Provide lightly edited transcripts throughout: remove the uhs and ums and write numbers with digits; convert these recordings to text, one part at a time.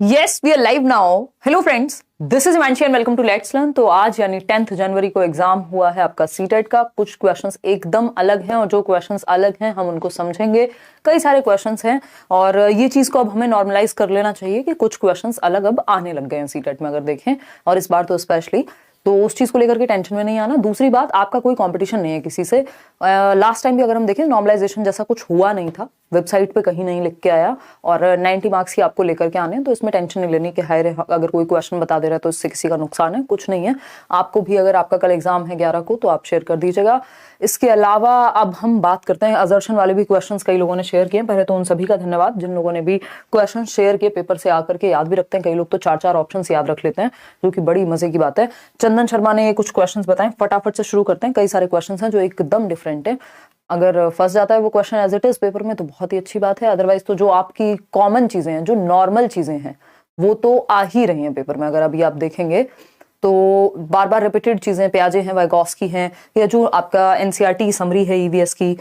Yes, we are live now. Hello friends, this is Himanshi and welcome to Let's Learn। तो आज यानी 10th जनवरी को exam हुआ है आपका सीटेट का। कुछ क्वेश्चंस एकदम अलग हैं और जो क्वेश्चंस अलग हैं हम उनको समझेंगे। कई सारे क्वेश्चंस हैं और ये चीज को अब हमें नॉर्मलाइज कर लेना चाहिए कि कुछ क्वेश्चंस अलग अब आने लग गए हैं सीटेट में, अगर देखें, और इस बार तो स्पेशली। तो उस चीज को लेकर के टेंशन में नहीं आना। दूसरी बात, आपका कोई कंपटीशन नहीं है किसी से। लास्ट टाइम भी अगर हम देखें नॉर्मलाइजेशन जैसा कुछ हुआ नहीं था, वेबसाइट पे कहीं नहीं लिख के आया और 90 मार्क्स ही आपको लेकर के आने हैं। तो इसमें टेंशन नहीं लेनी कि हाय रे अगर कोई क्वेश्चन बता दे रहा है तो इससे किसी का नुकसान है, कुछ नहीं है। आपको भी अगर आपका कल एग्जाम है 11 को तो आप शेयर कर दीजिएगा। इसके अलावा अब हम बात करते हैं असर्शन वाले भी क्वेश्चंस कई लोगों ने शेयर किए। पहले तो उन सभी का धन्यवाद जिन लोगों ने भी क्वेश्चन शेयर किए, पेपर से आकर के याद भी रखते हैं। कई लोग तो 4-4 ऑप्शंस याद रख लेते हैं, जो कि बड़ी मजे की बात है। चंदन शर्मा ने कुछ क्वेश्चंस बताएं, फटाफट से शुरू करते हैं। कई सारे क्वेश्चंस हैं जो एकदम डिफरेंट है। अगर फंस जाता है वो question as it is paper में तो बहुत ही अच्छी बात है। अदरवाइज तो जो आपकी कॉमन चीजें हैं, जो नॉर्मल चीजें हैं, वो तो आ ही रही हैं पेपर में। अगर अभी आप देखेंगे तो बार बार रिपीटेड चीजें प्याजे हैं, वाइगॉस्की हैं, या जो आपका एनसीईआरटी समरी है ईवीएस की।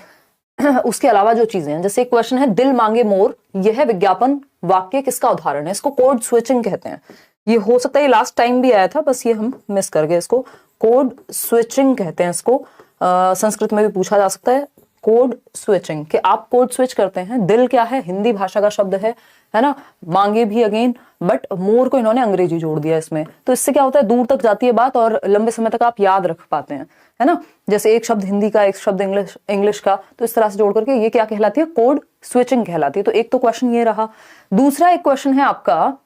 उसके अलावा जो चीजें हैं, जैसे एक क्वेश्चन है दिल मांगे मोर, यह विज्ञापन वाक्य किसका उदाहरण है? इसको कोड स्विचिंग कहते हैं। ये हो सकता है ये लास्ट टाइम भी आया था, बस ये हम मिस कर गए। इसको कोड स्विचिंग कहते हैं। इसको संस्कृत में भी पूछा जा सकता है, कोड स्विचिंग, कि आप कोड स्विच करते हैं। दिल क्या है? हिंदी भाषा का शब्द है ना। मांगे भी अगेन, बट मोर को इन्होंने अंग्रेजी जोड़ दिया इसमें। तो इससे क्या होता है, दूर तक जाती है बात और लंबे समय तक आप याद रख पाते हैं, है ना। जैसे एक शब्द हिंदी का, एक शब्द इंग्लिश का, तो इस तरह से जोड़ करके ये क्या कहलाती है? कोड स्विचिंग कहलाती है। तो एक तो क्वेश्चन ये रहा। दूसरा एक क्वेश्चन है आपका,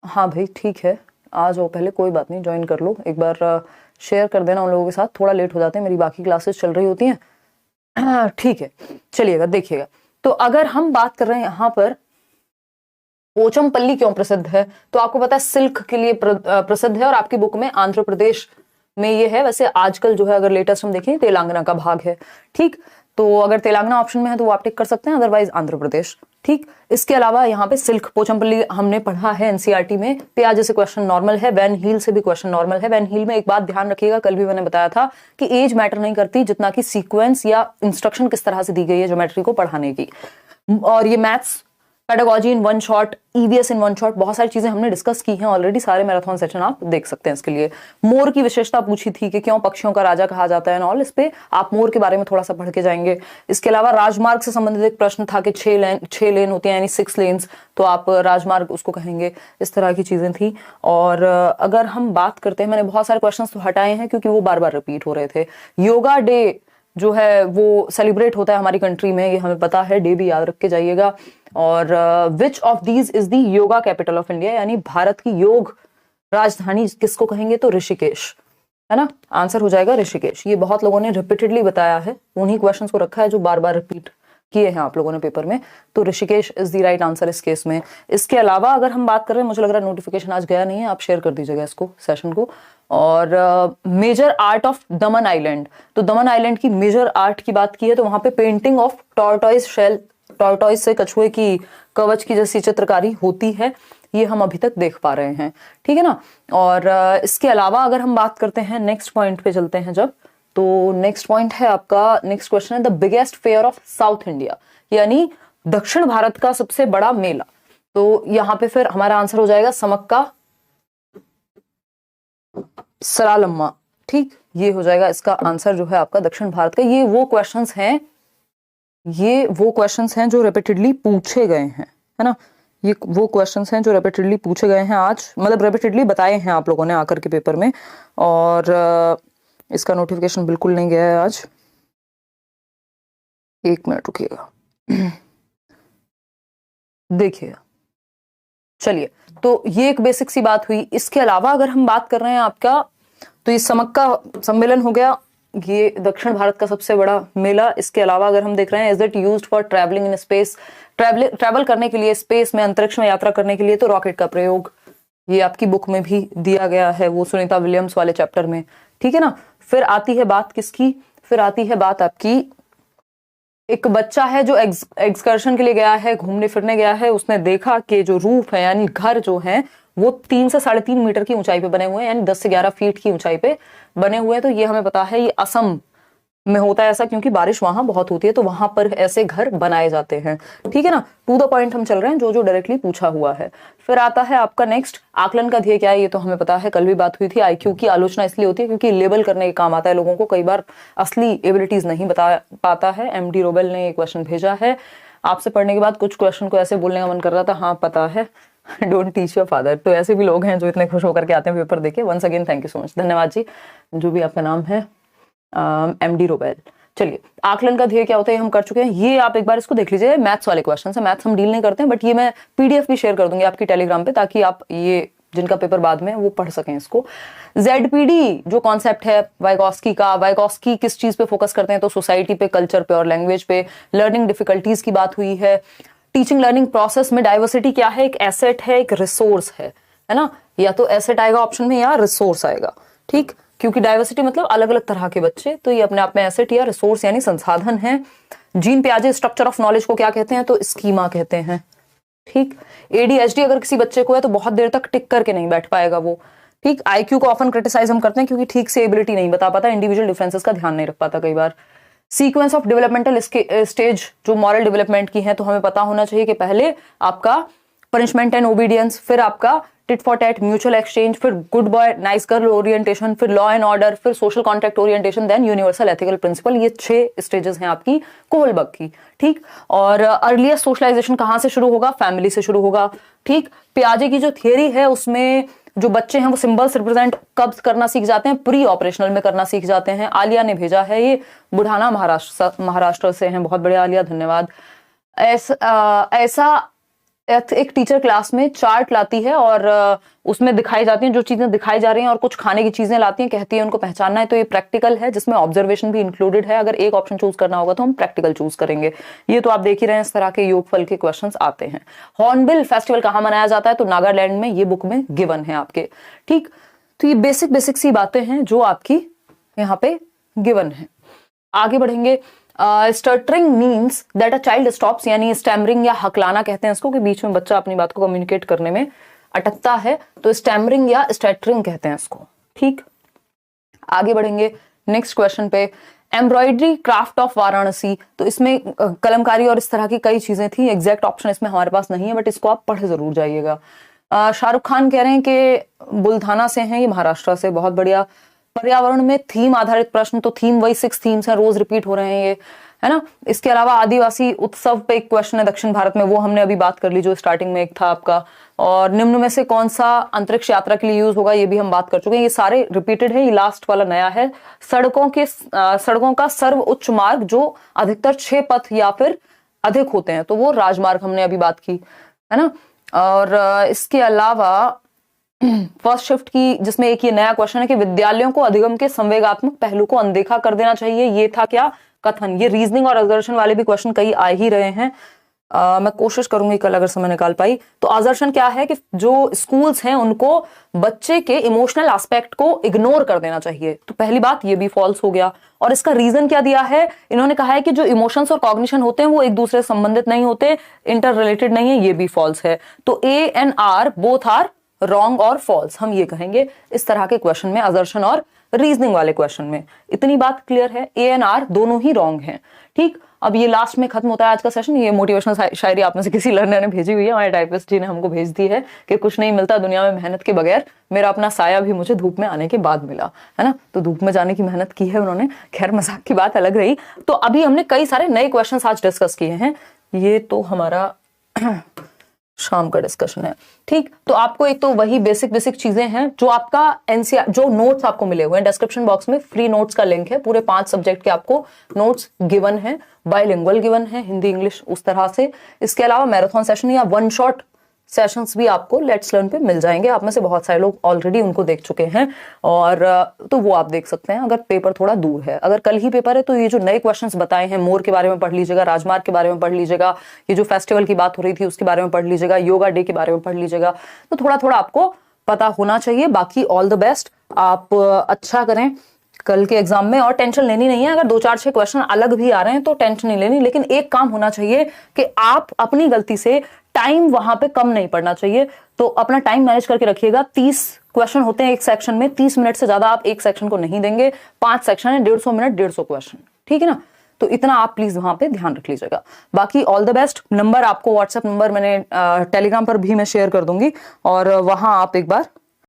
हाँ भाई ठीक है, आ जाओ पहले, कोई बात नहीं, ज्वाइन कर लो एक बार। शेयर कर देना उन लोगों के साथ, थोड़ा लेट हो जाते हैं, मेरी बाकी क्लासेस चल रही होती हैं। ठीक है, चलिएगा देखिएगा। तो अगर हम बात कर रहे हैं यहाँ पर पोचमपल्ली क्यों प्रसिद्ध है, तो आपको पता है सिल्क के लिए प्रसिद्ध है और आपकी बुक में आंध्र प्रदेश में ये है। वैसे आजकल जो है अगर लेटेस्ट हम देखें तेलंगाना का भाग है, ठीक। तो अगर तेलंगाना ऑप्शन में है तो वो आप टिक कर सकते हैं, अदरवाइज आंध्र प्रदेश, ठीक। इसके अलावा यहाँ पे सिल्क पोचमपल्ली हमने पढ़ा है एनसीईआरटी में। प्याजे से क्वेश्चन नॉर्मल है, वैन हील से भी क्वेश्चन नॉर्मल है। वैन हील में एक बात ध्यान रखिएगा, कल भी मैंने बताया था कि एज मैटर नहीं करती, जितना कि सीक्वेंस या इंस्ट्रक्शन किस तरह से दी गई है ज्योमेट्री को पढ़ाने की। और ये maths, pedagogy in one shot, EVS in one shot, बहुत सारी चीजें हमने डिस्कस की हैं ऑलरेडी। सारे मैराथन सेशन आप देख सकते हैं इसके लिए। मोर की विशेषता पूछी थी कि क्यों पक्षियों का राजा कहा जाता है, ऑल इस पे आप मोर के बारे में थोड़ा सा पढ़ के जाएंगे। इसके अलावा राजमार्ग से संबंधित एक प्रश्न था कि 6 लेन होती है, यानी 6 लेन्स, तो आप राजमार्ग उसको कहेंगे। इस तरह की चीजें थी। और अगर हम बात करते हैं, मैंने बहुत सारे क्वेश्चन तो हटाए हैं क्योंकि वो बार बार रिपीट हो रहे थे। योगा डे जो है वो सेलिब्रेट होता है हमारी कंट्री में, ये हमें पता है, डे भी याद रख के जाइएगा। और which of these is the yoga capital of India, यानी भारत की योग राजधानी किसको कहेंगे? तो ऋषिकेश, है ना। आंसर हो जाएगा ऋषिकेश। ये बहुत लोगों ने रिपीटेडली बताया है, उन्हीं क्वेश्चंस को रखा है जो बार बार रिपीट किए हैं आप लोगों ने पेपर में। तो Rishikesh is the right answer इस केस में। इसके अलावा अगर हम बात कर रहे हैं, मुझे लग रहा है नोटिफिकेशन आज गया नहीं है, आप शेयर कर दीजिएगा इसको, सेशन को। और major art of Daman island, तो दमन आइलैंड की मेजर आर्ट की बात की है तो वहां पे painting of tortoise shell, tortoise से कछुए की कवच की जैसी चित्रकारी होती है, ये हम अभी तक देख पा रहे हैं, ठीक है ना। और इसके अलावा अगर हम बात करते हैं, नेक्स्ट पॉइंट पे चलते हैं जब, तो नेक्स्ट पॉइंट है आपका, नेक्स्ट क्वेश्चन है the biggest fear of south India, यानी दक्षिण भारत का सबसे बड़ा मेला। तो यहां पे फिर हमारा आंसर हो जाएगा समक्का सरालम्मा, ठीक। ये हो जाएगा इसका आंसर जो है आपका दक्षिण भारत का। ये वो क्वेश्चंस हैं जो रिपीटेडली पूछे गए हैं, है ना। ये वो क्वेश्चंस हैं जो रिपीटेडली पूछे गए हैं आज, मतलब रिपीटेडली बताए हैं आप लोगों ने आकर के पेपर में। और इसका नोटिफिकेशन बिल्कुल नहीं गया है आज, 1 मिनट रुकिएगा, देखिएगा। चलिए, तो ये एक बेसिक सी बात हुई। इसके अलावा अगर हम बात कर रहे हैं आपका, तो ये समक्का सम्मेलन हो गया, ये दक्षिण भारत का सबसे बड़ा मेला। इसके अलावा अगर हम देख रहे हैं, is it used for travelling in space, travel करने के लिए, स्पेस में, अंतरिक्ष में यात्रा करने के लिए, तो रॉकेट का प्रयोग, ये आपकी बुक में भी दिया गया है, वो सुनीता विलियम्स वाले चैप्टर में, ठीक है ना। फिर आती है बात किसकी? फिर आती है बात आपकी, एक बच्चा है जो एक्सकर्शन के लिए गया है, घूमने फिरने गया है, उसने देखा कि जो रूफ है यानी घर जो है वो 3 से 3.5 मीटर की ऊंचाई पे बने हुए हैं, यानी 10 से 11 फीट की ऊंचाई पे बने हुए हैं। तो ये हमें पता है, ये असम में होता है ऐसा क्योंकि बारिश वहां बहुत होती है, तो वहां पर ऐसे घर बनाए जाते हैं। ठीक है ना, टू द पॉइंट हम चल रहे हैं, जो जो डायरेक्टली पूछा हुआ है। फिर आता है आपका नेक्स्ट, आकलन का ध्येय क्या है, ये तो हमें पता है, कल भी बात हुई थी। आईक्यू की आलोचना इसलिए होती है क्योंकि लेबल करने के काम आता है लोगों को, कई बार असली एबिलिटीज नहीं बता पाता है। एमडी रोबेल ने क्वेश्चन भेजा है आपसे पढ़ने के बाद, कुछ क्वेश्चन को ऐसे बोलने का मन कर रहा था, हाँ पता है, डोंट टीच योर फादर। तो ऐसे भी लोग हैं जो इतने खुश होकर के आते हैं पेपर देके। Once again thank you so much, धन्यवाद जी, जो भी आपका नाम है, एमडी रोबेल। चलिए, आकलन का ध्येय क्या होता है हम कर चुके हैं, ये आप एक बार इसको देख लीजिए। मैथ्स वाले क्वेश्चन है, मैथ्स हम डील नहीं करते हैं, बट ये मैं पीडीएफ भी शेयर कर दूंगी आपकी टेलीग्राम पे, ताकि आप ये जिनका पेपर बाद में वो पढ़ सकें इसको। जेडपीडी जो कॉन्सेप्ट है वाइगॉस्की का, वाइगॉस्की किस चीज पे फोकस करते हैं, तो सोसाइटी पे, कल्चर पे और लैंग्वेज पे। लर्निंग डिफिकल्टीज की बात हुई है। टीचिंग लर्निंग प्रोसेस में डाइवर्सिटी क्या है, एक एसेट है, एक रिसोर्स है ना, या तो एसेट आएगा ऑप्शन में या रिसोर्स आएगा। ठीक, क्योंकि डाइवर्सिटी मतलब अलग अलग तरह के बच्चे, तो ये अपने आप में एसेट या रिसोर्स यानी संसाधन है। जीन पियाजे स्ट्रक्चर ऑफ नॉलेज को क्या कहते हैं, तो स्कीमा कहते हैं। ठीक, एडीएचडी अगर किसी बच्चे को है तो बहुत देर तक टिक करके नहीं बैठ पाएगा वो। ठीक, आईक्यू को ऑफन क्रिटिसाइज हम करते हैं क्योंकि ठीक से एबिलिटी नहीं बता पाता, इंडिविजुअल डिफरेंसेस का ध्यान नहीं रख पाता कई बार। सीक्वेंस ऑफ डेवलपमेंटल स्टेज जो मॉरल डेवलपमेंट की है, तो हमें पता होना चाहिए कि पहले आपका पनिशमेंट एंड ओबीडियंस, फिर आपका tit for tat, mutual exchange, फिर good boy nice girl orientation, फिर लॉ एंड ऑर्डर, फिर social contract orientation, then universal ethical principle. ये 6 स्टेजेस हैं आपकी कोहलबर्ग की। ठीक, और अर्लीस्ट सोशलाइजेशन कहां से शुरू होगा, फैमिली से शुरू होगा। ठीक, पियाजे की जो थियरी है उसमें जो बच्चे हैं वो सिंबल्स रिप्रेजेंट कब करना सीख जाते हैं, प्री ऑपरेशनल में करना सीख जाते हैं। आलिया ने भेजा है, ये बुढ़ाना महाराष्ट्र से हैं, बहुत बढ़िया आलिया, धन्यवाद। ऐसा एक टीचर क्लास में चार्ट लाती है और उसमें दिखाई जाती हैं जो चीजें दिखाई जा रही हैं, और कुछ खाने की चीजें लाती हैं, कहती है उनको पहचानना है। तो ये प्रैक्टिकल है जिसमें ऑब्जर्वेशन भी इंक्लूडेड है। अगर एक ऑप्शन चूज करना होगा तो हम प्रैक्टिकल चूज करेंगे। ये तो आप देख ही रहे हैं, इस तरह के योगफल के क्वेश्चंस आते हैं। हॉर्नबिल फेस्टिवल कहाँ मनाया जाता है, तो नागालैंड में, ये बुक में गिवन है आपके। ठीक, तो ये बेसिक सी बातें हैं जो आपकी यहाँ पे गिवन है। आगे बढ़ेंगे। Stuttering means that a child stops, यानी स्टैमरिंग या हकलाना कहते हैं इसको, कि बीच में बच्चा अपनी बात को कम्युनिकेट करने में अटकता है, तो स्टैमरिंग या स्टटरिंग कहते हैं इसको। ठीक, आगे बढ़ेंगे नेक्स्ट क्वेश्चन पे। एम्ब्रॉयडरी क्राफ्ट ऑफ वाराणसी, तो इसमें कलमकारी और इस तरह की कई चीजें थी। एग्जैक्ट ऑप्शन इसमें हमारे पास नहीं है, बट इसको आप पढ़ जरूर जाइएगा। शाहरुख खान कह रहे हैं कि बुल्धाना से हैं, ये महाराष्ट्र से, बहुत बढ़िया। पर्यावरण में थीम आधारित प्रश्न, तो थीम वही 6 थीम्स हैं, रोज रिपीट हो रहे हैं ये, है ना। इसके अलावा आदिवासी उत्सव पे एक क्वेश्चन है दक्षिण भारत में, वो हमने अभी बात कर ली, जो स्टार्टिंग में एक था आपका। और निम्न में से कौन सा अंतरिक्ष यात्रा के लिए यूज होगा, ये भी हम बात कर चुके हैं। ये सारे रिपीटेड है, ये लास्ट वाला नया है। सड़कों का सर्व उच्च मार्ग जो अधिकतर 6 पथ या फिर अधिक होते हैं, तो वो राजमार्ग हमने अभी बात की, है ना। और इसके अलावा फर्स्ट शिफ्ट की, जिसमें एक ये नया क्वेश्चन है कि विद्यालयों को अधिगम के संवेगात्मक पहलू को अनदेखा कर देना चाहिए, ये था क्या, कथन। ये रीजनिंग और असर्शन वाले भी क्वेश्चन कई आ ही रहे हैं। मैं कोशिश करूंगी कल अगर समय निकाल पाई तो। असर्शन क्या है कि जो स्कूल्स हैं उनको बच्चे के इमोशनल एस्पेक्ट को इग्नोर कर देना चाहिए, तो पहली बात ये भी फॉल्स हो गया। और इसका रीजन क्या दिया है, इन्होंने कहा है कि जो इमोशंस और कॉग्निशन होते हैं वो एक दूसरे से संबंधित नहीं होते, इंटर रिलेटेड नहीं है, ये भी फॉल्स है। तो A and R both are wrong और फॉल्स, हम ये कहेंगे इस तरह के क्वेश्चन में, असर्शन और रीजनिंग वाले क्वेश्चन में। इतनी बात क्लियर है, ए एंड आर दोनों ही रॉन्ग हैं। ठीक, अब ये लास्ट में खत्म होता है आज का सेशन। ये मोटिवेशनल शायरी आप में से किसी लर्नर ने भेजी हुई है, हमारे टाइपिस्ट जी ने हमको भेज दी है कि कुछ नहीं मिलता दुनिया में मेहनत के बगैर। मेरा अपना साया भी मुझे धूप में आने के बाद मिला, है ना। तो धूप में जाने की मेहनत की है उन्होंने, खैर मजाक की बात अलग रही। तो अभी हमने कई सारे नए क्वेश्चन आज डिस्कस किए हैं, ये तो हमारा शाम का डिस्कशन है। ठीक, तो आपको एक तो वही बेसिक चीजें हैं जो आपका एनसीआर, जो नोट्स आपको मिले हुए हैं डिस्क्रिप्शन बॉक्स में, फ्री नोट्स का लिंक है, पूरे 5 सब्जेक्ट के आपको नोट्स गिवन है, बाइलिंगुअल गिवन है, हिंदी इंग्लिश उस तरह से। इसके अलावा मैराथन सेशन या 1 शॉट सेशंस भी आपको लेट्स लर्न पे मिल जाएंगे। आप में से बहुत सारे लोग ऑलरेडी उनको देख चुके हैं, और तो वो आप देख सकते हैं अगर पेपर थोड़ा दूर है। अगर कल ही पेपर है तो ये जो नए क्वेश्चंस बताए हैं, मोर के बारे में पढ़ लीजिएगा, राजमार्ग के बारे में पढ़ लीजिएगा, ये जो फेस्टिवल की बात हो रही थी उसके बारे में पढ़ लीजिएगा, योगा डे के बारे में पढ़ लीजिएगा। तो थोड़ा थोड़ा आपको पता होना चाहिए। बाकी ऑल द बेस्ट, आप अच्छा करें कल के एग्जाम में, और टेंशन लेनी नहीं है। अगर 2-4-6 क्वेश्चन अलग भी आ रहे हैं तो टेंशन नहीं लेनी, लेकिन एक काम होना चाहिए कि आप अपनी गलती से टाइम वहां पे कम नहीं पड़ना चाहिए। तो अपना टाइम मैनेज करके रखिएगा। 30 क्वेश्चन होते हैं एक सेक्शन में, 30 मिनट से ज्यादा आप एक सेक्शन को नहीं देंगे। 5 सेक्शन है, 150 मिनट 150 क्वेश्चन। ठीक है ना। तो इतना आप प्लीज वहां पे ध्यान रख लीजिएगा। बाकी ऑल द बेस्ट। नंबर आपको व्हाट्सएप नंबर मैंने टेलीग्राम पर भी मैं शेयर कर दूंगी और वहां आप एक बार